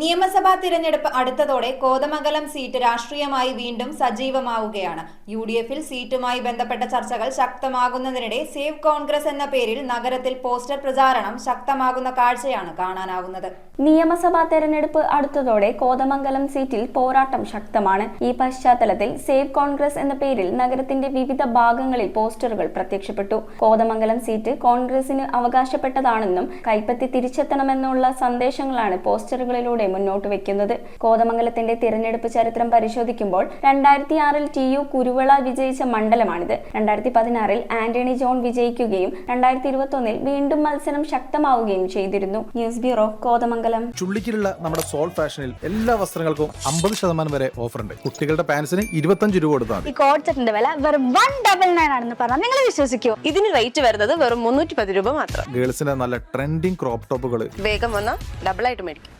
നിയമസഭാ തിരഞ്ഞെടുപ്പ് അടുത്തതോടെ കോതമംഗലം സീറ്റ് രാഷ്ട്രീയമായി വീണ്ടും സജീവമാവുകയാണ്. UDFിൽ സീറ്റുമായി ബന്ധപ്പെട്ട ചർച്ചകൾ ശക്തമാകുന്നതിനിടെ സേവ് കോൺഗ്രസ് എന്ന പേരിൽ നഗരത്തിൽ പോസ്റ്റർ പ്രചാരണം ശക്തമാകുന്ന കാഴ്ചയാണ് കാണാനാവുന്നത്. നിയമസഭാ തെരഞ്ഞെടുപ്പ് അടുത്തതോടെ കോതമംഗലം സീറ്റിൽ പോരാട്ടം ശക്തമാണ്. ഈ പശ്ചാത്തലത്തിൽ സേവ് കോൺഗ്രസ് എന്ന പേരിൽ നഗരത്തിന്റെ വിവിധ ഭാഗങ്ങളിൽ പോസ്റ്ററുകൾ പ്രത്യക്ഷപ്പെട്ടു. കോതമംഗലം സീറ്റ് കോൺഗ്രസിന് അവകാശപ്പെട്ടതാണെന്നും കൈപ്പത്തി തിരിച്ചെത്തണമെന്നുള്ള സന്ദേശങ്ങളാണ് പോസ്റ്ററുകളിലൂടെ മുന്നോട്ട് വെക്കുന്നത്. കോതമംഗലത്തിന്റെ തിരഞ്ഞെടുപ്പ് ചരിത്രം പരിശോധിക്കുമ്പോൾ 2006 TU കുരുവിള വിജയിച്ച മണ്ഡലമാണിത്. 2016 ആന്റണി ജോൺ വിജയിക്കുകയും 2021 വീണ്ടും മത്സരം ശക്തമാവുകയും ചെയ്തിരുന്നു. News bureau, Kothamangalam. ചുള്ളിക്കിലുള്ള നമ്മുടെ സോൾ ഫാഷനിൽ എല്ലാ വസ്ത്രങ്ങൾക്കും 50% വരെ ഓഫർ ഉണ്ട്. കുട്ടികളുടെ പാൻസിന് 25 രൂപ കൊടുത്താൽ ഈ കോഡ് സെറ്റിന്റെ വില വെറും 199 ആണെന്ന് പറഞ്ഞാൽ നിങ്ങൾ വിശ്വസിക്കുമോ? ഇതിന് റേറ്റ് വരുന്നത് വെറും 310 രൂപ മാത്രം. ഗേൾസിന്റെ നല്ല ട്രെൻഡിങ് ക്രോപ്പ് ടോപ്പുകൾ വേഗം വന്നാൽ ഡബിൾ ആയിട്ട് മേടിക്കും.